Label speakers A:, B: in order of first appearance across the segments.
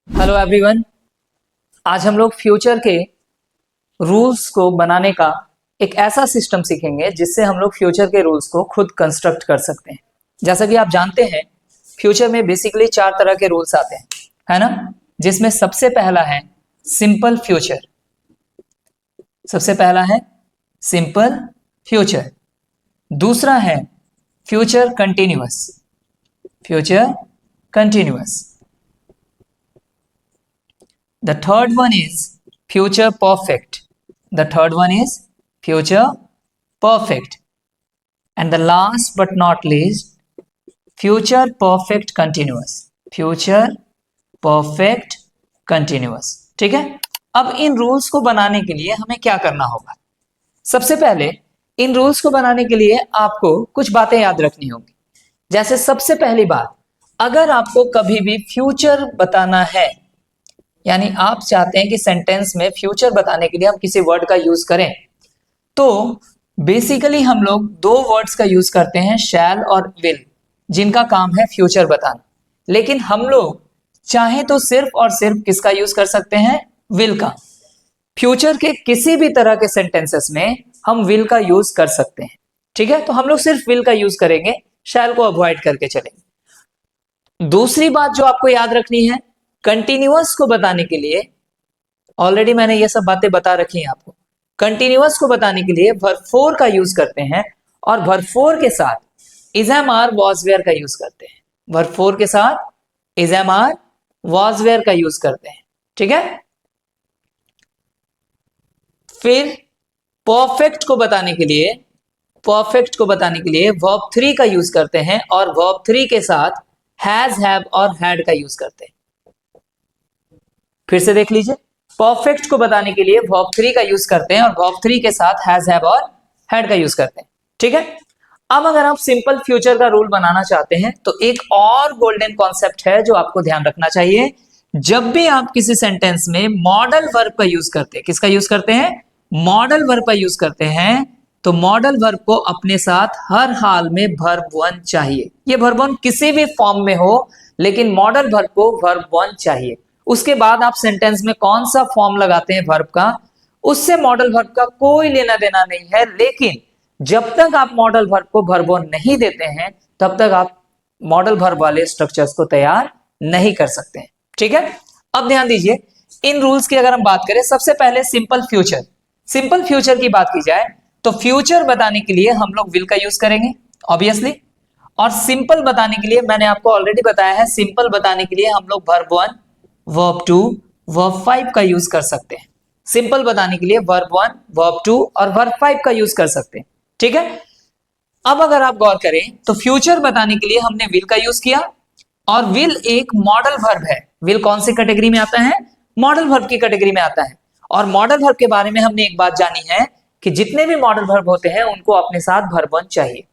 A: Hello everyone. आज हम लोग फ्यूचर के रूल्स को बनाने का एक ऐसा सिस्टम सीखेंगे जिससे हम लोग फ्यूचर के रूल्स को खुद कंस्ट्रक्ट कर सकते हैं। जैसा कि आप जानते हैं, फ्यूचर में बेसिकली 4 तरह के रूल्स आते हैं, है ना? जिसमें सबसे पहला है सिंपल फ्यूचर। सबसे पहला है सिंपल फ्यूचर। दूसरा है future continuous. Future continuous. The third one is future perfect. The third one is future perfect. And the last but not least, future perfect continuous. Future perfect continuous. ठीक है? अब इन rules को बनाने के लिए हमें क्या करना होगा? सबसे पहले इन रूल्स को बनाने के लिए आपको कुछ बातें याद रखनी होंगी। जैसे सबसे पहली बात, अगर आपको कभी भी फ्यूचर बताना है, यानी आप चाहते हैं कि सेंटेंस में फ्यूचर बताने के लिए हम किसी वर्ड का यूज करें, तो बेसिकली हम लोग 2 वर्ड्स का यूज करते हैं, शैल और विल, जिनका काम है फ्यूचर बताना। लेकिन हम लोग चाहे तो सिर्फ और सिर्फ किसका यूज कर सकते हैं? विल का। फ्यूचर के किसी भी तरह के सेंटेंसेस में हम विल का यूज कर सकते हैं। ठीक है, तो हम लोग सिर्फ विल का यूज करेंगे, शैल को अवॉइड करके चलेंगे। दूसरी बात जो आपको याद रखनी है, कंटिन्यूअस को बताने के लिए, ऑलरेडी मैंने ये सब बातें बता रखी हैं आपको। कंटिन्यूअस को बताने के लिए वर्ब 4 का यूज करते हैं और वर्ब 4 के साथ is am are was were का यूज करते हैं। वर्ब 4 के साथ is am are was were का यूज करते हैं। ठीक है, फिर परफेक्ट को बताने के लिए वर्ब 3 का यूज करते हैं और वर्ब 3 के साथ हैज, हैव और हैड का यूज करते हैं। फिर से देख लीजिए, परफेक्ट को बताने के लिए वर्ब 3 का यूज करते हैं और वर्ब 3 के साथ हैज, हैव और हैड का यूज करते हैं। ठीक है, अब अगर आप सिंपल फ्यूचर का रूल बनाना चाहते हैं तो एक और गोल्डन कॉन्सेप्ट है जो आपको ध्यान रखना चाहिए। जब भी आप किसी सेंटेंस में मॉडल वर्ब का यूज करते हैं, किसका यूज करते हैं? मॉडल वर्ब का यूज करते हैं, तो मॉडल वर्ब को अपने साथ हर हाल में वर्ब 1 चाहिए। ये वर्ब 1 किसी भी फॉर्म में हो, लेकिन मॉडल वर्ब को वर्ब 1 चाहिए। उसके बाद आप सेंटेंस में कौन सा फॉर्म लगाते हैं वर्ब का, उससे मॉडल वर्ब का कोई लेना देना नहीं है। लेकिन जब तक आप मॉडल वर्ब को वर्ब 1 नहीं देते हैं, तब तक आप मॉडल वर्ब वाले स्ट्रक्चर्स को तैयार नहीं कर सकते हैं। ठीक है, अब ध्यान दीजिए, इन रूल्स की अगर हम बात करें, सबसे पहले सिंपल फ्यूचर की बात की जाए तो फ्यूचर बताने के लिए हम लोग विल का यूज करेंगे ऑब्वियसली, और सिंपल बताने के लिए मैंने आपको ऑलरेडी बताया है, सिंपल बताने के लिए हम लोग वर्ब 1, वर्ब 2, वर्ब 5 का यूज कर सकते हैं। सिंपल बताने के लिए वर्ब 1, वर्ब 2 और वर्ब 5 का यूज कर सकते हैं। ठीक है, अब अगर आप गौर करें तो फ्यूचर बताने के लिए हमने विल का यूज किया, और विल एक मॉडल वर्ब है। विल कौन सी कैटेगरी में आता है? मॉडल वर्ब की कैटेगरी में आता है। और मॉडल वर्ब के बारे में हमने एक बात जानी है कि जितने भी मॉडल वर्ब होते हैं उनको अपने साथ वर्ब 1 चाहिए।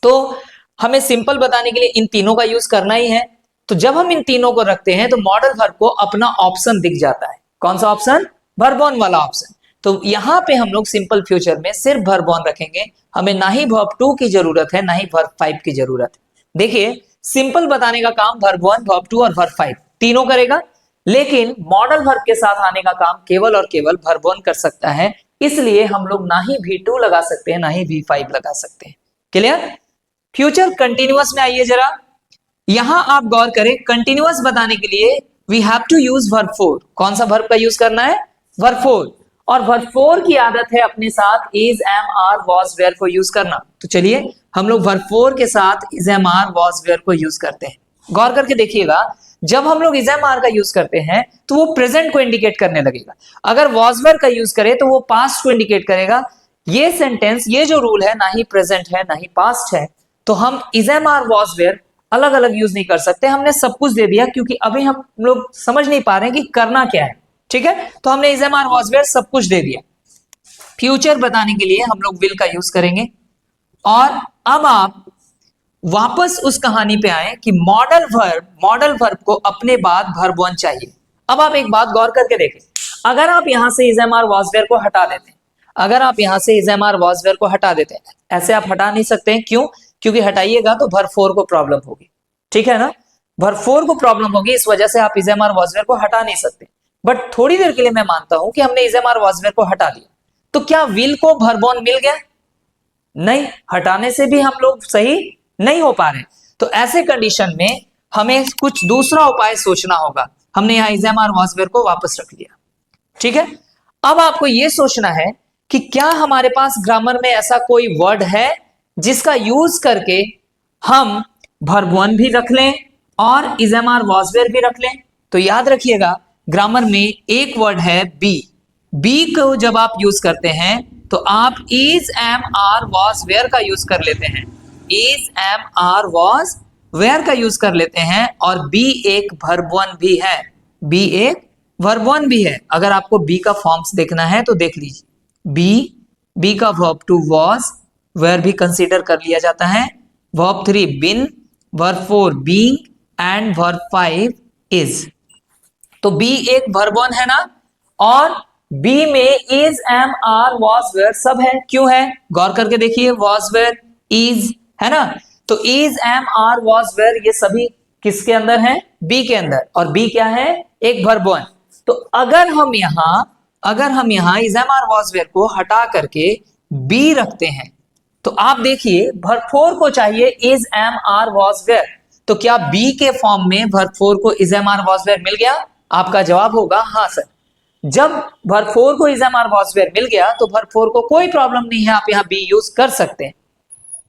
A: तो हमें सिंपल बताने के लिए इन तीनों का यूज करना ही है। तो जब हम इन तीनों को रखते हैं तो मॉडल वर्ब को अपना ऑप्शन दिख जाता है। कौन सा ऑप्शन? वर्ब 1 वाला ऑप्शन। तो यहां पे हम लोग सिंपल फ्यूचर में सिर्फ वर्ब 1 रखेंगे, हमें ना ही वर्ब 2 की जरूरत है ना ही वर्ब 5 की जरूरत है। देखिए, सिंपल बताने का काम वर्ब 1, वर्ब 2 और वर्ब 5 तीनों करेगा, लेकिन मॉडल वर्ब के साथ आने का काम केवल और केवल वर्ब 1 कर सकता है। इसलिए हम लोग ना ही V2 लगा सकते हैं ना ही V5 लगा सकते हैं। क्लियर? फ्यूचर कंटिन्यूअस में आइए जरा, यहां आप गौर करें, कंटिन्यूअस बताने के लिए we have to use verb 4। कौन सा वर्ब का यूज करना है? वर्ब 4। और वर्ब 4 की आदत है अपने साथ is, am, are, was, were को यूज करना। तो चलिए हम लोग वर्ब 4 के साथ is, am, are, was, were को यूज करते हैं। गौर करके देखिएगा, जब हम लोग इज, एम, आर का यूज करते हैं तो वो प्रेजेंट को इंडिकेट करने लगेगा। अगर वॉज, वेयर का यूज करें तो वो पास्ट को इंडिकेट करेगा। ये सेंटेंस, ये जो रूल है, ना ही प्रेजेंट है ना ही पास्ट है, तो हम is, am, are, was, were अलग अलग यूज नहीं कर सकते। हमने सब कुछ दे दिया क्योंकि अभी हम लोग समझ नहीं पा रहे हैं कि करना क्या है। ठीक है, तो हमने is, am, are, was, were सब कुछ दे दिया। फ्यूचर बताने के लिए हम लोग विल का यूज करेंगे। और अब आप वापस उस कहानी पे आए कि मॉडल वर्ब को अपने बाद वर्ब 1 चाहिए। अब आप एक बात गौर करके देखें, अगर आप यहां से is, am, are, was, were को हटा देते हैं, अगर आप यहां से is, am, are, was, were को हटा देते हैं, ऐसे आप हटा नहीं सकते हैं। क्यों? क्योंकि हटाइएगा तो वर्ब 4 को प्रॉब्लम होगी। ठीक है ना? वर्ब 4 को प्रॉब्लम होगी, इस वजह से आप is am are was were को हटा नहीं सकते। बट थोड़ी देर के लिए मैं मानता हूं कि हमने is am are was were को हटा दिया, तो क्या विल को वर्ब 1 मिल गया? नहीं, हटाने से भी हम लोग सही नहीं हो पा रहे। तो ऐसे कंडीशन में हमें कुछ दूसरा उपाय सोचना होगा। हमने यहां is am are was were को वापस रख लिया, ठीक है। अब आपको यह सोचना है कि क्या हमारे पास ग्रामर में ऐसा कोई वर्ड है जिसका यूज करके हम वर्ब 1 भी रख लें और is am are was were भी रख लें। तो याद रखिएगा, ग्रामर में एक वर्ड है बी। बी को जब आप यूज करते हैं तो आप is am are was were का यूज कर लेते हैं, is am are was were का यूज कर लेते हैं। और बी एक वर्ब 1 भी है, बी एक वर्ब 1 भी है। अगर आपको बी का फॉर्म्स देखना है तो देख लीजिए, बी का वर्ब 2 वॉज, वेयर भी कंसीडर कर लिया जाता है, verb 3 been, verb 4 being and verb 5 is. तो बी एक वर्ब 1 है ना, और बी में is am are was were सब है। क्यों है? गौर करके देखिए, वॉज वेयर इज है ना, तो is am are was were ये सभी किसके अंदर है? बी के अंदर। और बी क्या है? एक वर्ब 1। तो अगर हम यहां is am are was were को हटा करके बी रखते हैं, तो आप देखिए वर्ब 4 को चाहिए is am are was were, तो क्या बी के फॉर्म में वर्ब 4 को is am are was were मिल गया? आपका जवाब होगा हाँ सर। जब वर्ब 4 को is am are was were मिल गया तो वर्ब 4 को कोई प्रॉब्लम नहीं है, आप यहां बी यूज कर सकते हैं।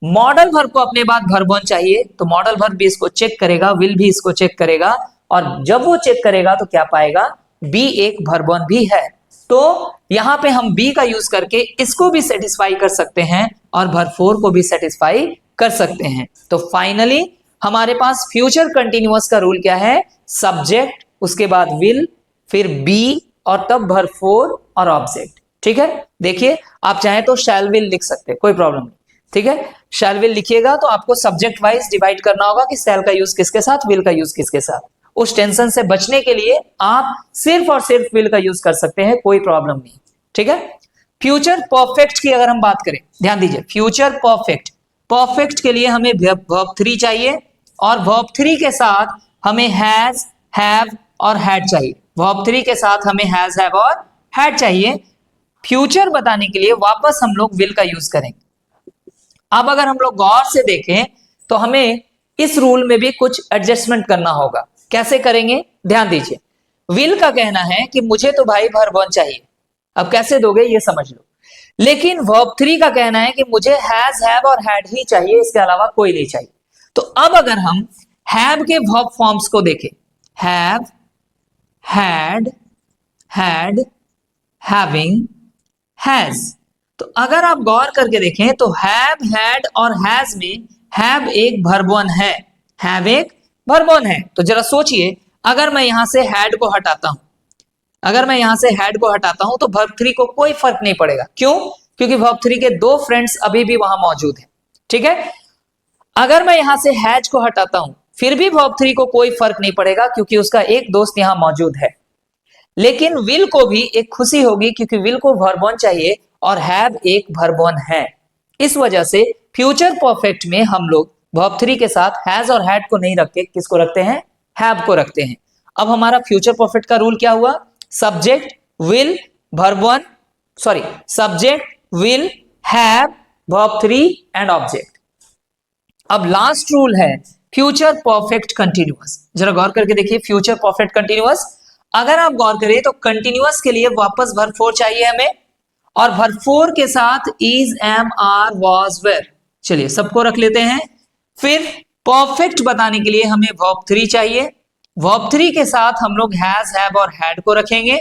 A: मॉडल वर्ब को अपने बाद वर्ब 1 चाहिए, तो मॉडल वर्ब भी इसको चेक करेगा, विल भी इसको चेक करेगा, और जब वो चेक करेगा तो क्या पाएगा? बी एक वर्ब 1 भी है। तो यहां पे हम बी का यूज करके इसको भी सेटिस्फाई कर सकते हैं और वर्ब 4 को भी सेटिस्फाई कर सकते हैं। तो फाइनली हमारे पास फ्यूचर कंटिन्यूअस का रूल क्या है? सब्जेक्ट, उसके बाद विल, फिर बी, और तब वर्ब 4 और ऑब्जेक्ट। ठीक है, देखिए आप चाहे तो शैल विल लिख सकते हैं, कोई प्रॉब्लम नहीं। ठीक है, शैल विल लिखिएगा तो आपको सब्जेक्ट वाइज डिवाइड करना होगा कि शैल का यूज किसके साथ, विल का यूज किसके साथ। उस टेंशन से बचने के लिए आप सिर्फ और सिर्फ विल का यूज कर सकते हैं, कोई प्रॉब्लम नहीं। ठीक है, फ्यूचर परफेक्ट की अगर हम बात करें, ध्यान दीजिए, फ्यूचर परफेक्ट के लिए हमें वर्ब 3 चाहिए, और वर्ब 3 के साथ हमें हैज, हैव और हैड चाहिए। वर्ब 3 के साथ हमें हैज, हैव और हैड चाहिए। फ्यूचर बताने के लिए वापस हम लोग विल का यूज करेंगे। अब अगर हम लोग गौर से देखें तो हमें इस रूल में भी कुछ एडजस्टमेंट करना होगा। कैसे करेंगे? ध्यान दीजिए, विल का कहना है कि मुझे तो भाई वर्ब 1 चाहिए, अब कैसे दोगे ये समझ लो। लेकिन वर्ब 3 का कहना है कि मुझे हैज, हैव और हैड ही चाहिए, इसके अलावा कोई नहीं चाहिए। तो अब अगर हम हैव के वर्ब फॉर्म्स को देखें, have, had, had, having, has, तो अगर आप गौर करके देखें तो हैव, हैड और हैज में हैव एक वर्ब 1 है, हैव एक वर्ब 1 है। तो जरा सोचिए, अगर मैं यहां से हैड को हटाता हूं, तो वर्ब 3 को कोई फर्क नहीं पड़ेगा। क्यों? क्योंकि वर्ब 3 के 2 फ्रेंड्स अभी भी वहां मौजूद हैं। ठीक है, अगर मैं यहां से हैज को हटाता हूं फिर भी वर्ब 3 को कोई फर्क नहीं पड़ेगा, क्योंकि उसका एक दोस्त यहां मौजूद है। लेकिन विल को भी एक खुशी होगी, क्योंकि विल को वर्ब 1 चाहिए और हैव एक वर्ब 1 है। इस वजह से फ्यूचर परफेक्ट में हम लोग वर्ब 3 के साथ हैज और हैड को नहीं रखते, किसको रखते हैं? हैव को रखते हैं। अब हमारा फ्यूचर परफेक्ट का रूल क्या हुआ? Subject, will, verb 1, subject, will, have, verb 3 and object. अब लास्ट रूल है फ्यूचर परफेक्ट कंटिन्यूअस। जरा गौर करके देखिए, फ्यूचर परफेक्ट कंटिन्यूअस, अगर आप गौर करें तो कंटिन्यूअस के लिए वापस वर्ब 4 चाहिए हमें, और वर्ब 4 के साथ is, am, are, was, were. चलिए सबको रख लेते हैं। फिर परफेक्ट बताने के लिए हमें वर्ब 3 चाहिए, वर्ब 3 के साथ हम लोग हैज, हैव और हैड को रखेंगे,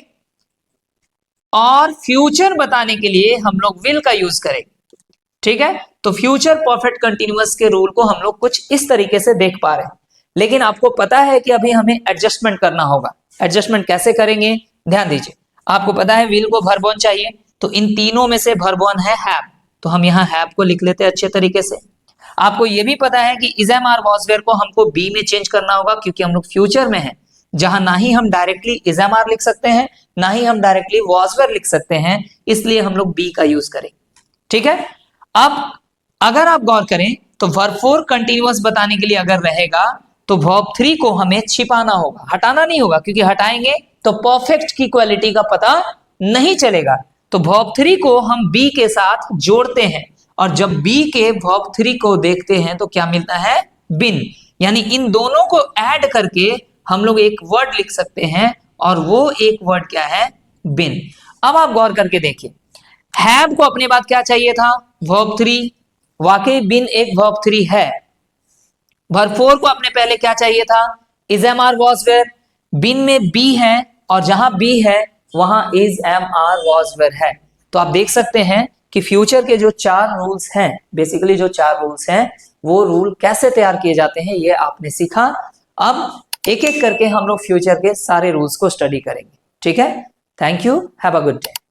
A: और फ्यूचर बताने के लिए हम लोग विल का यूज करेंगे। ठीक है, तो फ्यूचर परफेक्ट कंटिन्यूअस के रूल को हम लोग कुछ इस तरीके से देख पा रहे हैं। लेकिन आपको पता है कि अभी हमें एडजस्टमेंट करना होगा। एडजस्टमेंट कैसे करेंगे? ध्यान दीजिए, आपको पता है विल को वर्ब 1 चाहिए, तो इन तीनों में से वर्ब 1 है हैव, तो हम यहां हैव को लिख लेते हैं अच्छे तरीके से। आपको यह भी पता है कि is, am, are, was, were को हमको बी में चेंज करना होगा, क्योंकि हम लोग फ्यूचर में हैं, जहां ना ही हम डायरेक्टली इज, एम, आर लिख सकते हैं, ना ही हम डायरेक्टली वॉज, वेयर लिख सकते हैं, इसलिए हम लोग बी का यूज करेंगे। ठीक है, अब अगर आप गौर करें तो वर्ब 4 कंटिन्यूअस बताने के लिए अगर रहेगा तो वर्ब 3 को हमें छिपाना होगा, हटाना नहीं होगा, क्योंकि हटाएंगे तो परफेक्ट की क्वालिटी का पता नहीं चलेगा। तो वर्ब 3 को हम बी के साथ जोड़ते हैं और जब बी के वर्ब 3 को देखते हैं तो क्या मिलता है, बिन। यानी इन दोनों को ऐड करके हम लोग एक वर्ड लिख सकते हैं और वो एक वर्ड क्या है, बिन। अब आप गौर करके देखिए, हैव को अपने बाद क्या चाहिए था, वर्ब 3, वाकई बिन एक वर्ब 3 है। वर्ब 4 को अपने पहले क्या चाहिए था, is am are was were, been में बी है और जहां बी है वहां is am are was were है। तो आप देख सकते हैं कि फ्यूचर के जो 4 रूल्स हैं, बेसिकली जो 4 रूल्स हैं वो रूल कैसे तैयार किए जाते हैं ये आपने सीखा। अब एक एक करके हम लोग फ्यूचर के सारे रूल्स को स्टडी करेंगे, ठीक है। Thank you, have a good day.